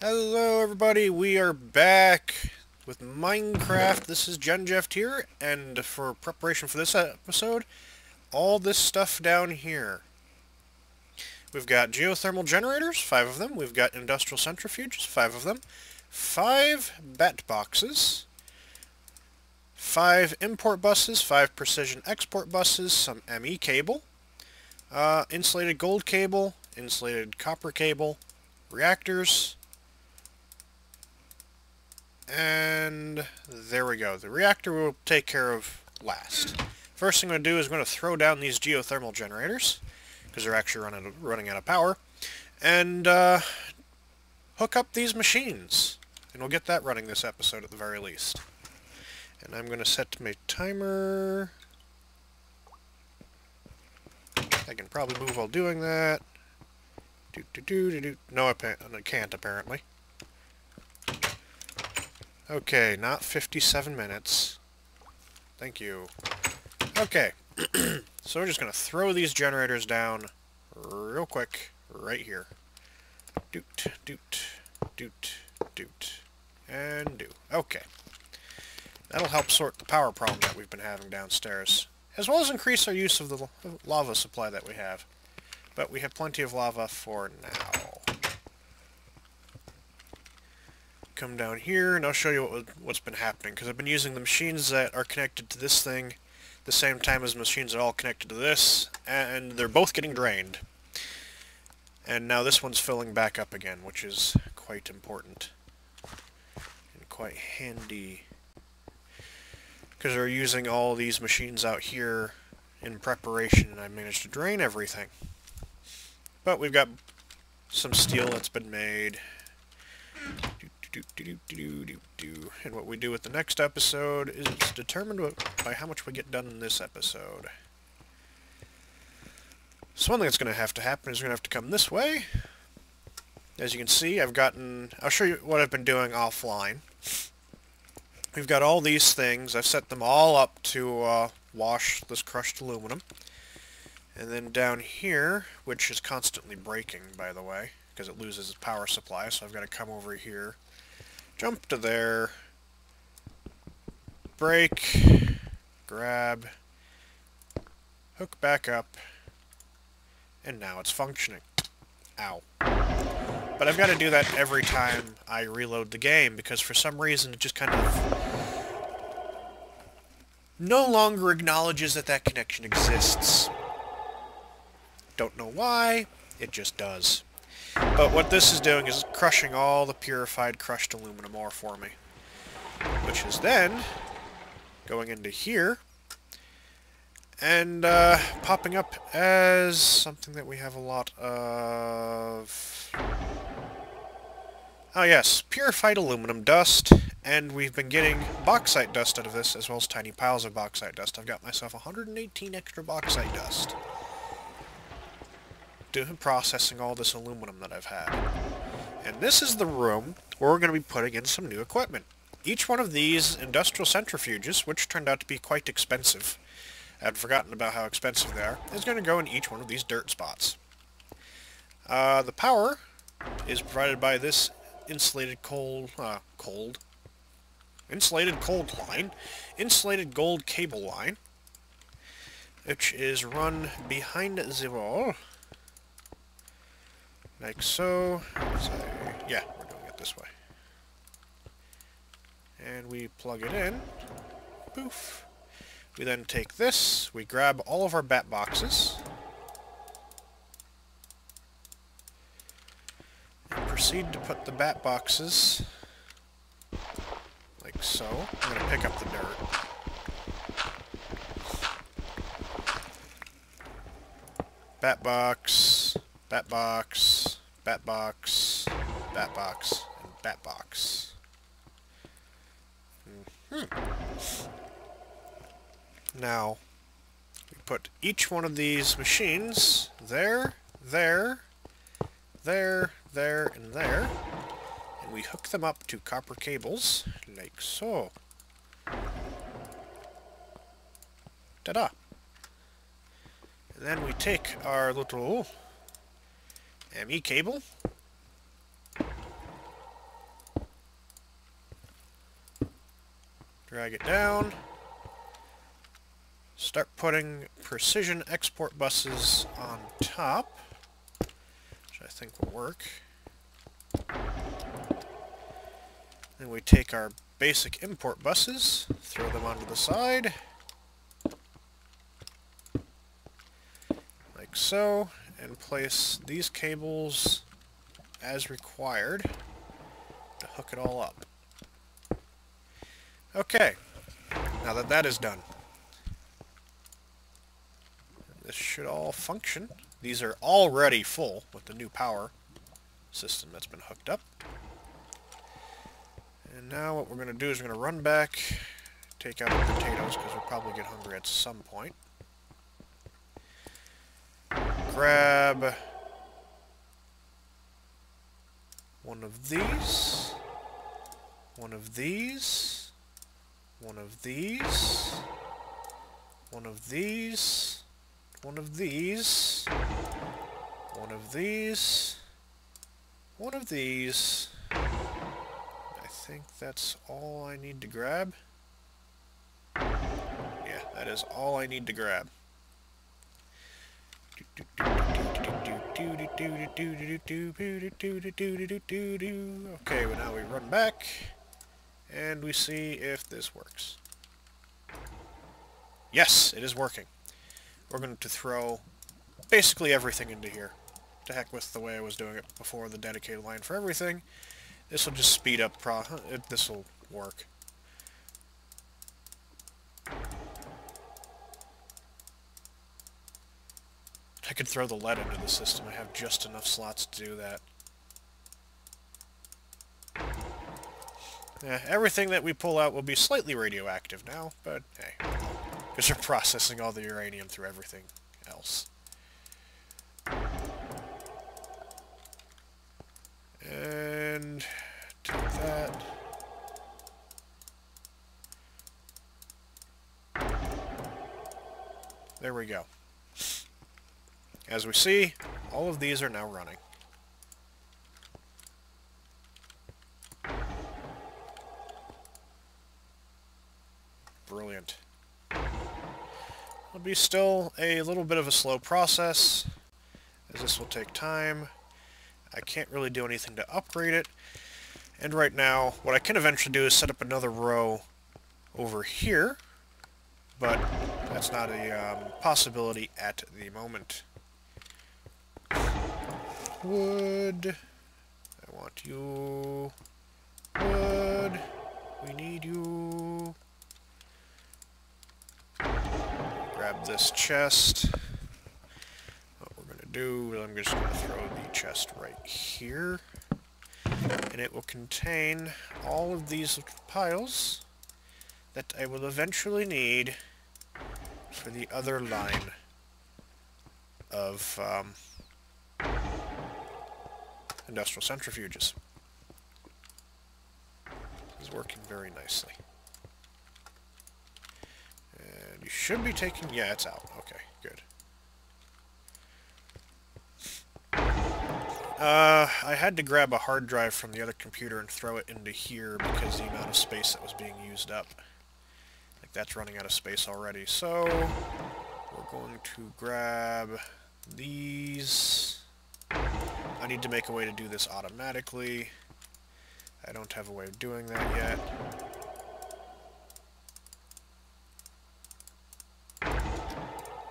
Hello everybody, we are back with Minecraft. This is GenJeFT here, and for preparation for this episode, all this stuff down here. We've got geothermal generators, 5 of them. We've got industrial centrifuges, 5 of them. 5 bat boxes. 5 import buses, 5 precision export buses, some ME cable. Insulated gold cable, insulated copper cable, reactors. And there we go. The reactor we'll take care of last. First thing I'm going to do is I'm going to throw down these geothermal generators, because they're actually running out of power, and hook up these machines. And we'll get that running this episode at the very least. And I'm going to set my timer. I can probably move while doing that. No, I can't apparently. Okay, not 57 minutes. Thank you. Okay, so we're just going to throw these generators down real quick right here. Doot, doot, doot, doot, and do. Okay. That'll help sort the power problem that we've been having downstairs, as well as increase our use of the lava supply that we have. But we have plenty of lava for now. Come down here and I'll show you what's been happening, because I've been using the machines that are connected to this thing the same time as machines that are all connected to this, and they're both getting drained. And now this one's filling back up again, which is quite important and quite handy, because they're using all these machines out here in preparation, and I managed to drain everything. But we've got some steel that's been made. And what we do with the next episode is it's determined by how much we get done in this episode. So one thing that's going to happen is we're going to have to come this way. As you can see, I'll show you what I've been doing offline. We've got all these things. I've set them all up to wash this crushed aluminum. And then down here, which is constantly breaking, by the way, because it loses its power supply, so I've got to come over here, jump to there, break, grab, hook back up, and now it's functioning. Ow. But I've got to do that every time I reload the game, because for some reason it just kind of no longer acknowledges that that connection exists. Don't know why, it just does. But what this is doing is crushing all the purified crushed aluminum ore for me, which is then going into here and popping up as something that we have a lot of. Oh yes, purified aluminum dust, and we've been getting bauxite dust out of this, as well as tiny piles of bauxite dust. I've got myself 118 extra bauxite dust. Processing all this aluminum that I've had. And this is the room where we're going to be putting in some new equipment. Each one of these industrial centrifuges, which turned out to be quite expensive, I'd forgotten about how expensive they are, is going to go in each one of these dirt spots. The power is provided by this insulated insulated gold cable line, which is run behind the wall. Like so. Yeah, we're doing it this way. And we plug it in. Poof. We then take this, we grab all of our bat boxes, and proceed to put the bat boxes like so. I'm going to pick up the dirt. Bat box, bat box, bat box, bat box, and bat box. Now, we put each one of these machines there, there, there, there, and there, and we hook them up to copper cables, like so. Ta-da! And then we take our little ME cable, Drag it down. Start putting precision export buses on top, which I think will work. Then we take our basic import buses, throw them onto the side, like so, and place these cables as required to hook it all up. Okay, now that that is done, this should all function. These are already full with the new power system that's been hooked up. And now what we're going to do is we're going to run back, take out the potatoes because we'll probably get hungry at some point. Grab one of these, one of these, one of these, one of these, one of these, one of these, one of these. I think that's all I need to grab. Yeah, that is all I need to grab. Okay, well now we run back and we see if this works. Yes, it is working. We're going to throw basically everything into here. To heck with the way I was doing it before, the dedicated line for everything. This will just speed up this will work. I could throw the lead into the system. I have just enough slots to do that. Yeah, everything that we pull out will be slightly radioactive now, but hey. Because we're processing all the uranium through everything else. And take that. There we go. As we see, all of these are now running. Brilliant. It'll be still a little bit of a slow process, as this will take time. I can't really do anything to upgrade it. And right now, what I can eventually do is set up another row over here, but that's not a possibility at the moment. Wood. I want you. Wood. We need you. Grab this chest. What we're going to do is I'm just going to throw the chest right here. And it will contain all of these piles that I will eventually need for the other line of industrial centrifuges. This is working very nicely. And you should be taking... yeah, it's out. Okay, good. I had to grab a hard drive from the other computer and throw it into here because the amount of space that was being used up. Like, that's running out of space already. So, we're going to grab these. I need to make a way to do this automatically. I don't have a way of doing that yet.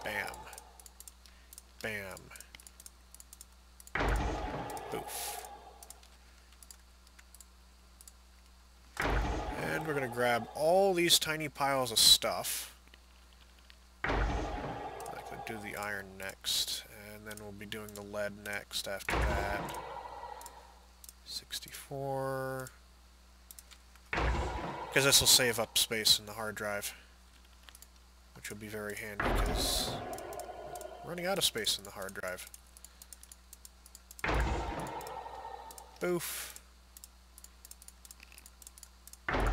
Bam. Bam. Poof. And we're going to grab all these tiny piles of stuff. I could do the iron next, and then we'll be doing the lead next after that. 64. Because this will save up space in the hard drive, which will be very handy because we're running out of space in the hard drive. Boof. And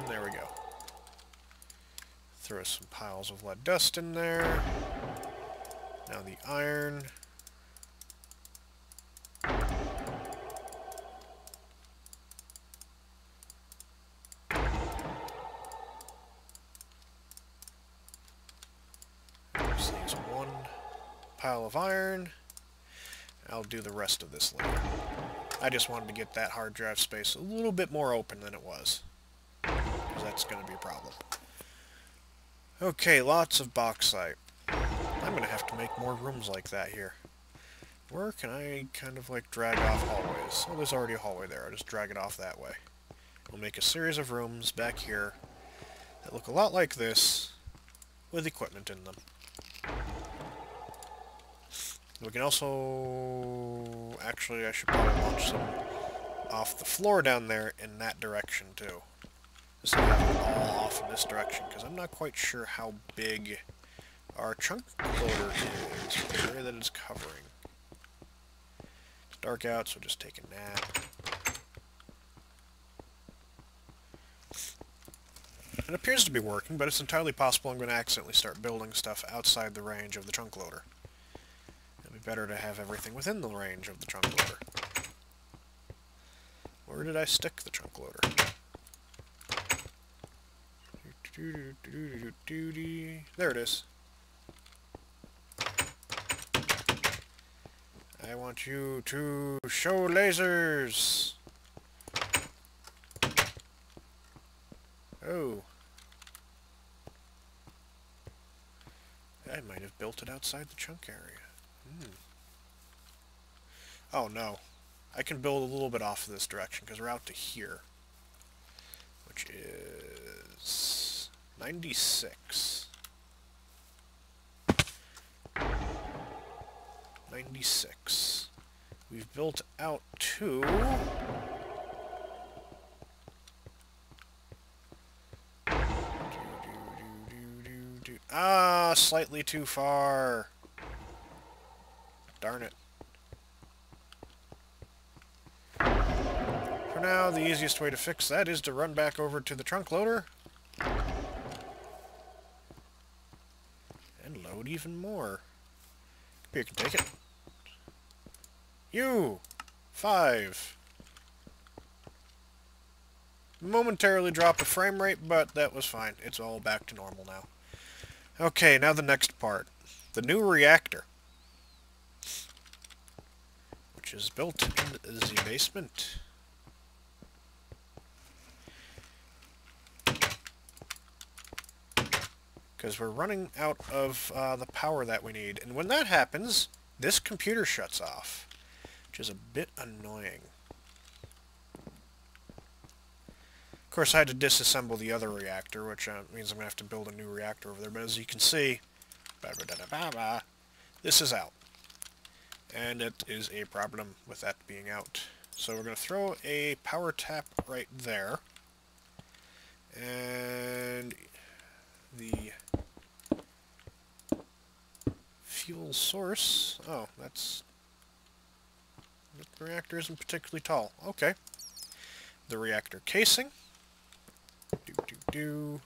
there we go. Throw some piles of lead dust in there. Now the iron. pile of iron. I'll do the rest of this later. I just wanted to get that hard drive space a little bit more open than it was, because that's going to be a problem. Okay, lots of bauxite. I'm going to have to make more rooms like that here. Where can I kind of like drag off hallways? Oh, there's already a hallway there. I'll just drag it off that way. We'll make a series of rooms back here that look a lot like this, with equipment in them. We can also... Actually, I should probably launch some off the floor down there in that direction, too. Just have it all off in this direction, because I'm not quite sure how big our chunk loader is for the area that it's covering. It's dark out, so just take a nap. It appears to be working, but it's entirely possible I'm going to accidentally start building stuff outside the range of the trunk loader. It'd be better to have everything within the range of the trunk loader. Where did I stick the trunk loader? There it is. I want you to show lasers! Oh. I might have built it outside the chunk area. Oh no. I can build a little bit off of this direction, because we're out to here. Which is... 96. 96. We've built out to... Ah, slightly too far. Darn it. For now, the easiest way to fix that is to run back over to the trunk loader and load even more. Here, can take it. You! 5. Momentarily dropped the frame rate, but that was fine. It's all back to normal now. Okay, now the next part. The new reactor. Which is built in the basement. Because we're running out of the power that we need. And when that happens, this computer shuts off. Which is a bit annoying. Of course, I had to disassemble the other reactor, which means I'm going to have to build a new reactor over there. But as you can see, this is out. And it is a problem with that being out. So we're going to throw a power tap right there. And the fuel source... Oh, that's... The reactor isn't particularly tall. Okay. The reactor casing. Do.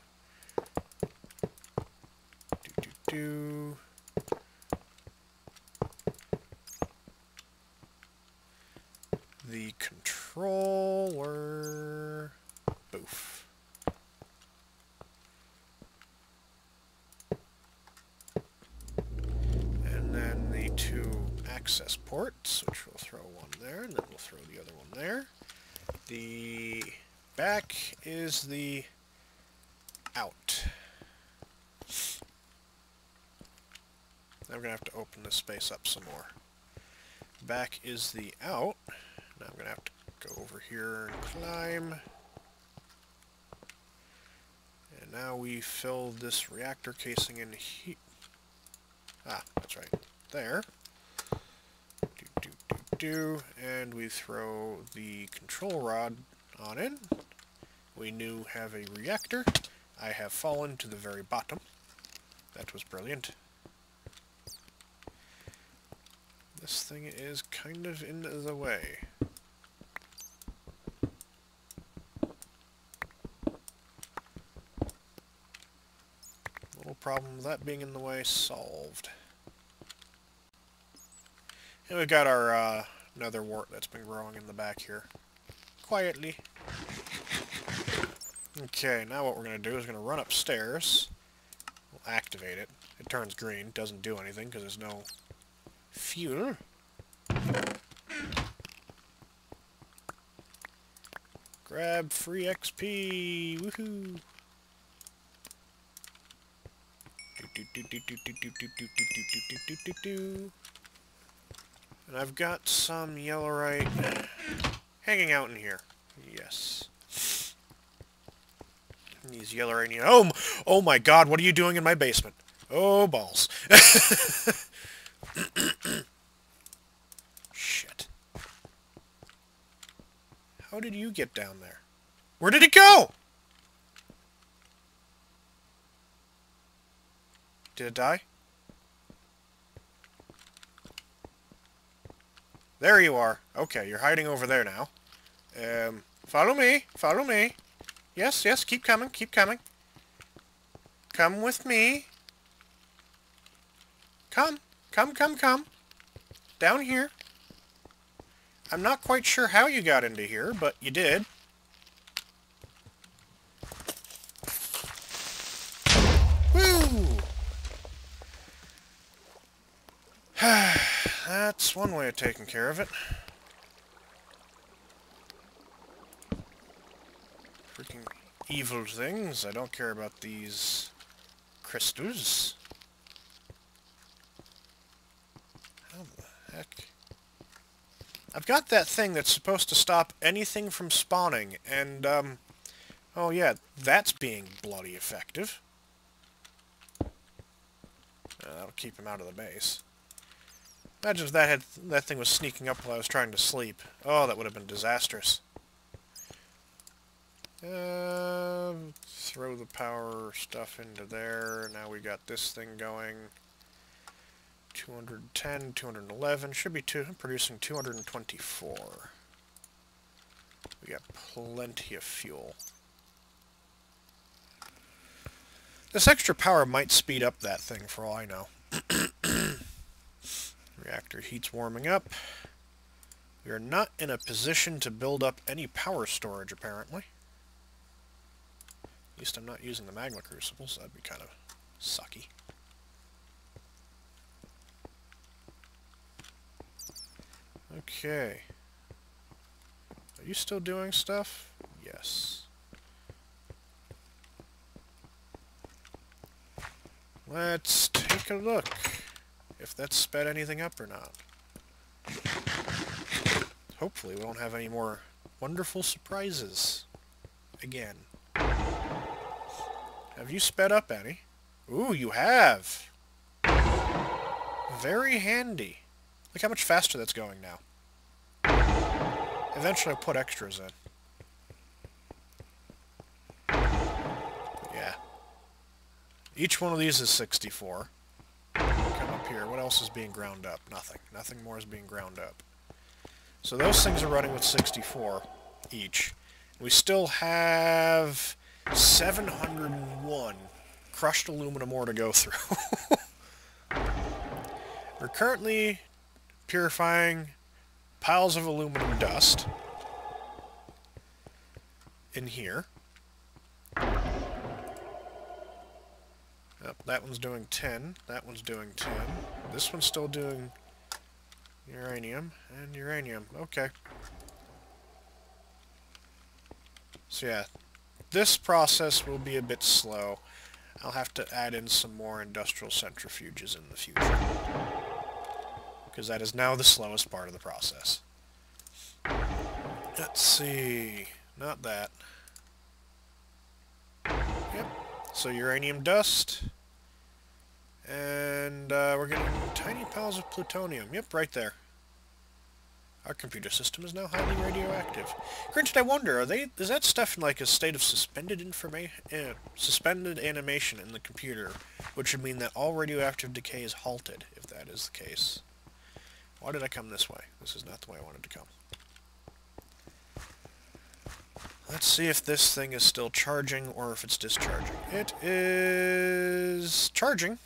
The controller. Boof. And then the 2 access ports, which we'll throw one there, and then we'll throw the other one there. The back is the out. Now we're going to have to open this space up some more. Back is the out. Now I'm going to have to go over here and climb. And now we fill this reactor casing in here. Ah, that's right. There. And we throw the control rod on in. We now have a reactor. I have fallen to the very bottom. That was brilliant. This thing is kind of in the way. Little problem with that being in the way solved. And we've got our nether wart that's been growing in the back here. Quietly. Okay, now what we're going to do is going to run upstairs. We'll activate it. It turns green. Doesn't do anything because there's no Fuel. Grab free XP. Woohoo. And I've got some yellowite hanging out in here. Yes. These yellowite... Oh my god, what are you doing in my basement? Oh, balls. Shit. How did you get down there? Where did it go? Did it die? There you are. Okay, you're hiding over there now. Follow me. Follow me. Yes, yes, keep coming. Keep coming. Come with me. Come. Come, come, come. Down here. I'm not quite sure how you got into here, but you did. Woo! That's one way of taking care of it. Freaking evil things. I don't care about these crystals. How the heck? I've got that thing that's supposed to stop anything from spawning, and, oh yeah, that's being bloody effective. That'll keep him out of the base. Imagine if that thing was sneaking up while I was trying to sleep. Oh, that would have been disastrous. Throw the power stuff into there. Now we got this thing going. 210, 211. Should be producing 224. We got plenty of fuel. This extra power might speed up that thing for all I know. Reactor heat's warming up. We are not in a position to build up any power storage, apparently. At least I'm not using the magma crucibles, so that'd be kind of sucky. Okay. Are you still doing stuff? Yes. Let's take a look if that's sped anything up or not. Hopefully we won't have any more wonderful surprises again. Have you sped up any? Ooh, you have! Very handy. Look how much faster that's going now. Eventually I'll put extras in. But yeah. Each one of these is 64. Come up here. What else is being ground up? Nothing. Nothing more is being ground up. So those things are running with 64 each. We still have 701 crushed aluminum ore to go through. We're currently purifying piles of aluminum dust in here. Yep, that one's doing 10. That one's doing 10. This one's still doing uranium and uranium. Okay. So yeah, this process will be a bit slow. I'll have to add in some more industrial centrifuges in the future, because that is now the slowest part of the process. Let's see. Not that. Yep. So uranium dust. And we're getting tiny piles of plutonium. Yep, right there. Our computer system is now highly radioactive. Granted, I wonder, is that stuff in like a state of suspended suspended animation in the computer, which would mean that all radioactive decay is halted, if that is the case. Why did I come this way? This is not the way I wanted to come. Let's see if this thing is still charging or if it's discharging. It is charging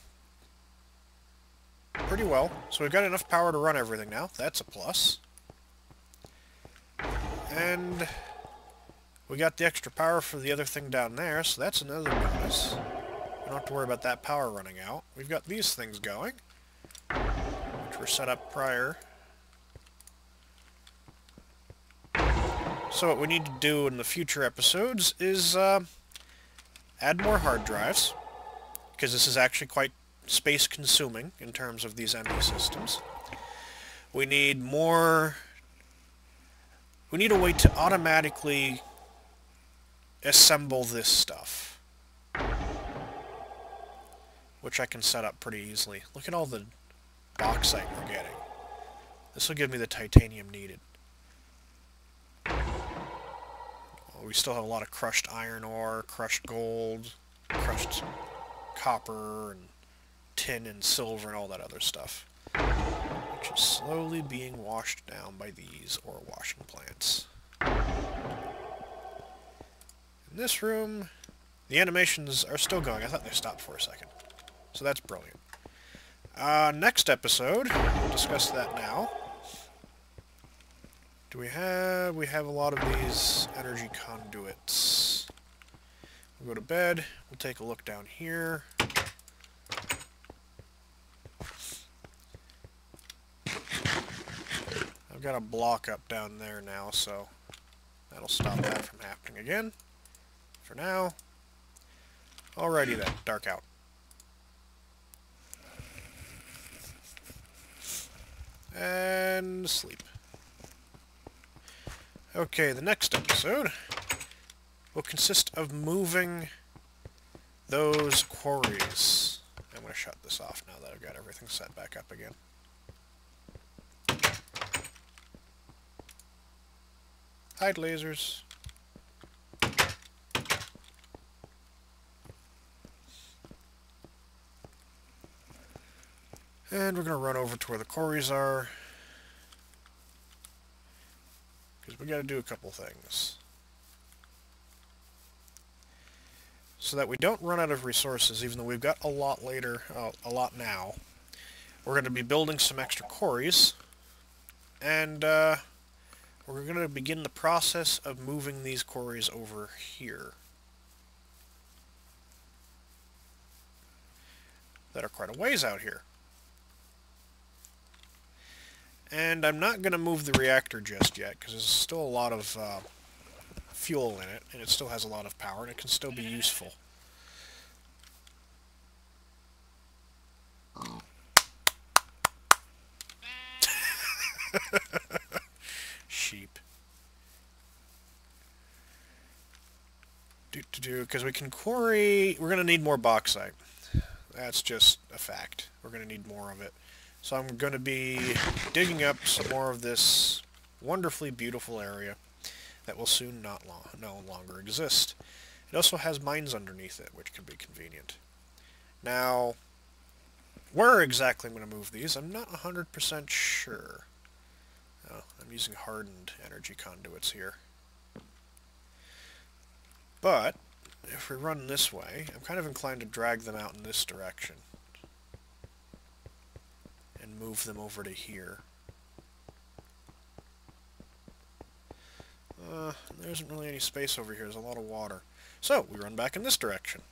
pretty well. So we've got enough power to run everything now. That's a plus. And we got the extra power for the other thing down there, so that's another bonus. We don't have to worry about that power running out. We've got these things going, which were set up prior. So what we need to do in the future episodes is add more hard drives, because this is actually quite space consuming in terms of these ME systems. We need more... We need a way to automatically assemble this stuff, which I can set up pretty easily. Look at all the bauxite we're getting. This will give me the titanium needed. Well, we still have a lot of crushed iron ore, crushed gold, crushed copper, and tin and silver and all that other stuff, which is slowly being washed down by these ore washing plants. In this room, the animations are still going. I thought they stopped for a second. So that's brilliant. Next episode, we'll discuss that now. Do we have... We have a lot of these energy conduits. We'll go to bed. We'll take a look down here. I've got a block up down there now, so that'll stop that from happening again. For now. Alrighty then, dark out. And sleep. Okay, the next episode will consist of moving those quarries. I'm going to shut this off now that I've got everything set back up again. Hide lasers. And we're going to run over to where the quarries are, because we got to do a couple things. So that we don't run out of resources, even though we've got a lot later, a lot now. We're going to be building some extra quarries, and we're going to begin the process of moving these quarries over here. That are quite a ways out here. And I'm not going to move the reactor just yet, because there's still a lot of fuel in it, and it still has a lot of power, and it can still be useful. Sheep. Because we can quarry... We're going to need more bauxite. That's just a fact. We're going to need more of it. So I'm going to be digging up some more of this wonderfully beautiful area that will soon no longer exist. It also has mines underneath it, which can be convenient. Now, where exactly I'm going to move these, I'm not 100% sure. Oh, I'm using hardened energy conduits here. But, if we run this way, I'm kind of inclined to drag them out in this direction. And move them over to here. There isn't really any space over here. There's a lot of water. So, we run back in this direction.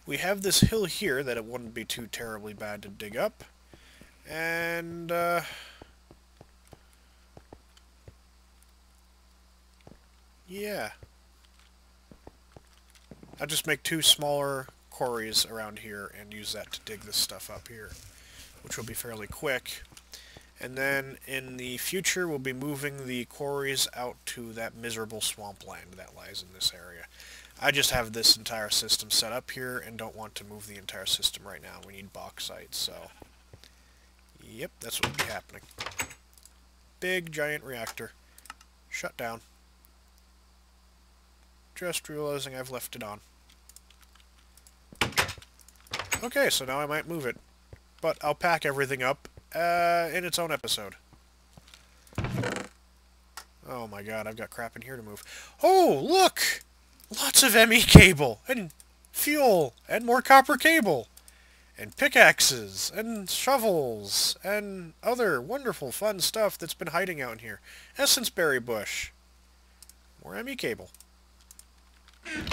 We have this hill here that it wouldn't be too terribly bad to dig up. And, yeah. I'll just make two smaller quarries around here and use that to dig this stuff up here, which will be fairly quick. And then in the future we'll be moving the quarries out to that miserable swampland that lies in this area. I just have this entire system set up here and don't want to move the entire system right now. We need bauxite, so yep, that's what will be happening. Big giant reactor. Shut down. Just realizing I've left it on. Okay, so now I might move it. But I'll pack everything up in its own episode. Oh my god, I've got crap in here to move. Oh, look! Lots of ME cable! And fuel! And more copper cable! And pickaxes! And shovels! And other wonderful fun stuff that's been hiding out in here. Essence berry bush. More ME cable.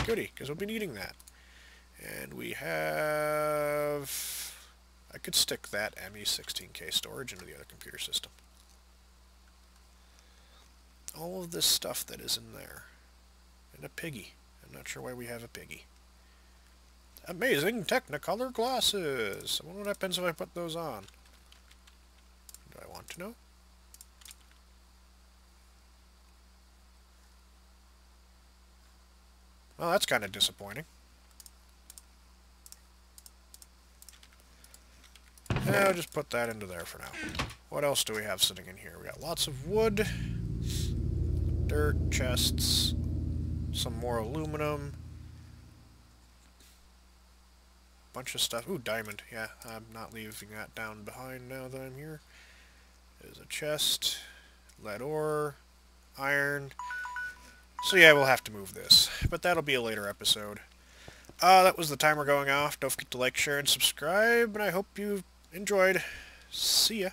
Goody, because we'll be needing that. And we have... I could stick that ME16K storage into the other computer system. All of this stuff that is in there. And a piggy. I'm not sure why we have a piggy. Amazing Technicolor glasses! I wonder what happens if I put those on. Do I want to know? Well, that's kind of disappointing. Yeah, I'll just put that into there for now. What else do we have sitting in here? We got lots of wood, dirt, chests, some more aluminum, bunch of stuff. Ooh, diamond. Yeah, I'm not leaving that down behind now that I'm here. There's a chest, lead ore, iron. So yeah, we'll have to move this. But that'll be a later episode. That was the timer going off. Don't forget to like, share, and subscribe, and I hope you enjoyed. See ya.